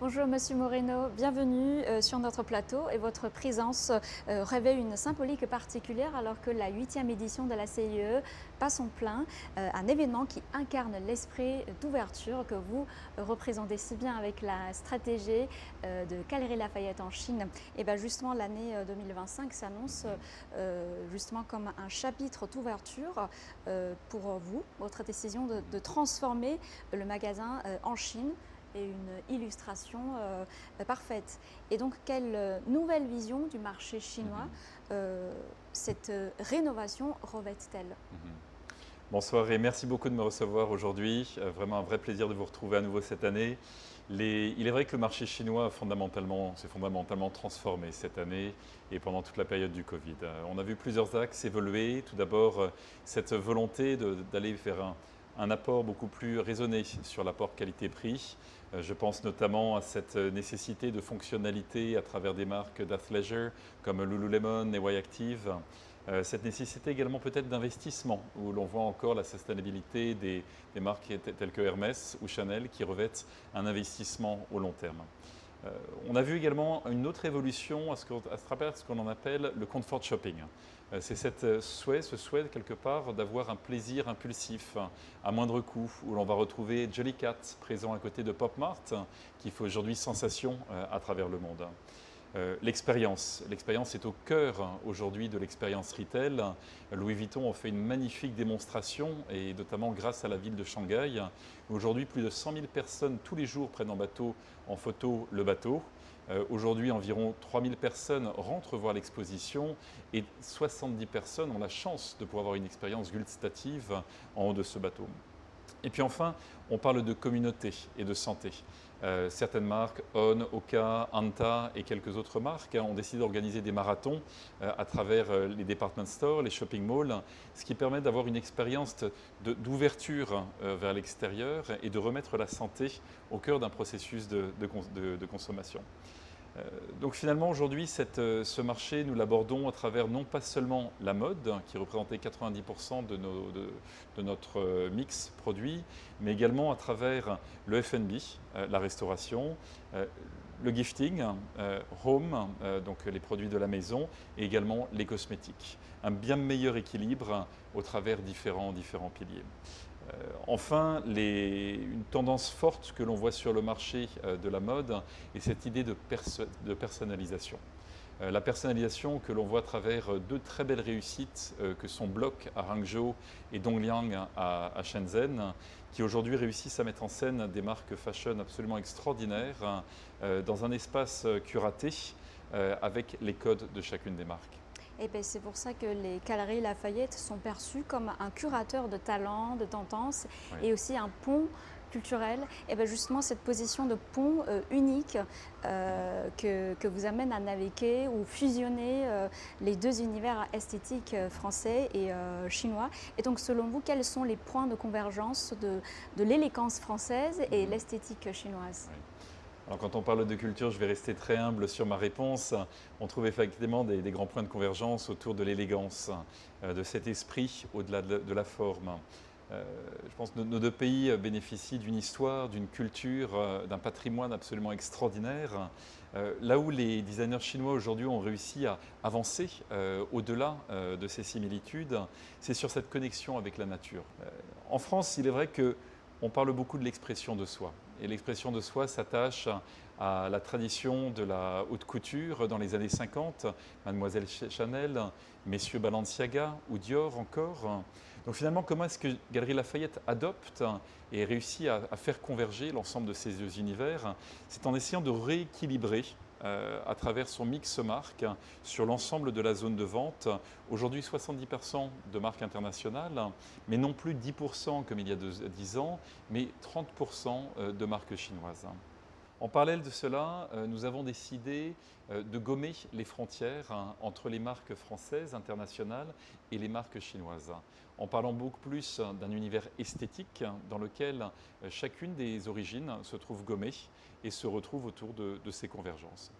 Bonjour Monsieur Moreno, bienvenue sur notre plateau et votre présence revêt une symbolique particulière alors que la 8e édition de la CIE passe en plein, un événement qui incarne l'esprit d'ouverture que vous représentez si bien avec la stratégie de Galeries Lafayette en Chine. Et bien justement l'année 2025 s'annonce justement comme un chapitre d'ouverture pour vous, votre décision de transformer le magasin en Chine et une illustration parfaite. Et donc, quelle nouvelle vision du marché chinois cette rénovation revêt-elle? Bonsoir et merci beaucoup de me recevoir aujourd'hui. Vraiment un vrai plaisir de vous retrouver à nouveau cette année. Il est vrai que le marché chinois s'est fondamentalement transformé cette année et pendant toute la période du Covid. On a vu plusieurs axes évoluer. Tout d'abord, cette volonté d'aller vers un apport beaucoup plus raisonné sur l'apport qualité-prix. Je pense notamment à cette nécessité de fonctionnalité à travers des marques d'athleisure comme Lululemon et Y-Active. Cette nécessité également peut-être d'investissement, où l'on voit encore la sustainabilité des marques telles que Hermès ou Chanel qui revêtent un investissement au long terme. On a vu également une autre évolution à travers ce qu'on en appelle le comfort shopping. C'est ce souhait quelque part d'avoir un plaisir impulsif à moindre coût, où l'on va retrouver Jellycat présent à côté de Pop Mart, qui fait aujourd'hui sensation à travers le monde. L'expérience est au cœur aujourd'hui de l'expérience retail. Louis Vuitton a fait une magnifique démonstration et notamment grâce à la ville de Shanghai. Aujourd'hui, plus de 100 000 personnes tous les jours prennent en photo le bateau. Aujourd'hui, environ 3 000 personnes rentrent voir l'exposition et 70 personnes ont la chance de pouvoir avoir une expérience gustative en haut de ce bateau. Et puis enfin, on parle de communauté et de santé. Certaines marques, On, Oka, Anta et quelques autres marques ont décidé d'organiser des marathons à travers les department stores, les shopping malls, ce qui permet d'avoir une expérience d'ouverture vers l'extérieur et de remettre la santé au cœur d'un processus de consommation. Donc finalement aujourd'hui ce marché nous l'abordons à travers non pas seulement la mode qui représentait 90% de notre mix produit, mais également à travers le F&B, la restauration, le gifting, home, donc les produits de la maison et également les cosmétiques. Un bien meilleur équilibre au travers différents piliers. Enfin, une tendance forte que l'on voit sur le marché de la mode est cette idée de personnalisation. La personnalisation que l'on voit à travers deux très belles réussites que sont Block à Hangzhou et Dongliang à Shenzhen, qui aujourd'hui réussissent à mettre en scène des marques fashion absolument extraordinaires dans un espace curaté avec les codes de chacune des marques. Et bien c'est pour ça que les Galeries Lafayette sont perçues comme un curateur de talent, de tendance Oui. et aussi un pont culturel. Et bien justement cette position de pont unique que vous amène à naviguer ou fusionner les deux univers esthétiques français et chinois. Et donc selon vous, quels sont les points de convergence de l'élégance française et l'esthétique chinoise? Oui. Alors quand on parle de culture, je vais rester très humble sur ma réponse. On trouve effectivement des grands points de convergence autour de l'élégance, de cet esprit au-delà de la forme. Je pense que nos deux pays bénéficient d'une histoire, d'une culture, d'un patrimoine absolument extraordinaire. Là où les designers chinois aujourd'hui ont réussi à avancer au-delà de ces similitudes, c'est sur cette connexion avec la nature. En France, il est vrai que on parle beaucoup de l'expression de soi. Et l'expression de soi s'attache à la tradition de la haute couture dans les années 50, Mademoiselle Chanel, Messieurs Balenciaga ou Dior encore. Donc finalement, comment est-ce que Galeries Lafayette adopte et réussit à faire converger l'ensemble de ces deux univers? C'est en essayant de rééquilibrer à travers son mix marque sur l'ensemble de la zone de vente. Aujourd'hui, 70% de marques internationales, mais non plus 10% comme il y a 10 ans, mais 30% de marques chinoises. En parallèle de cela, nous avons décidé de gommer les frontières entre les marques françaises, internationales et les marques chinoises, en parlant beaucoup plus d'un univers esthétique dans lequel chacune des origines se trouve gommée et se retrouve autour de ces convergences.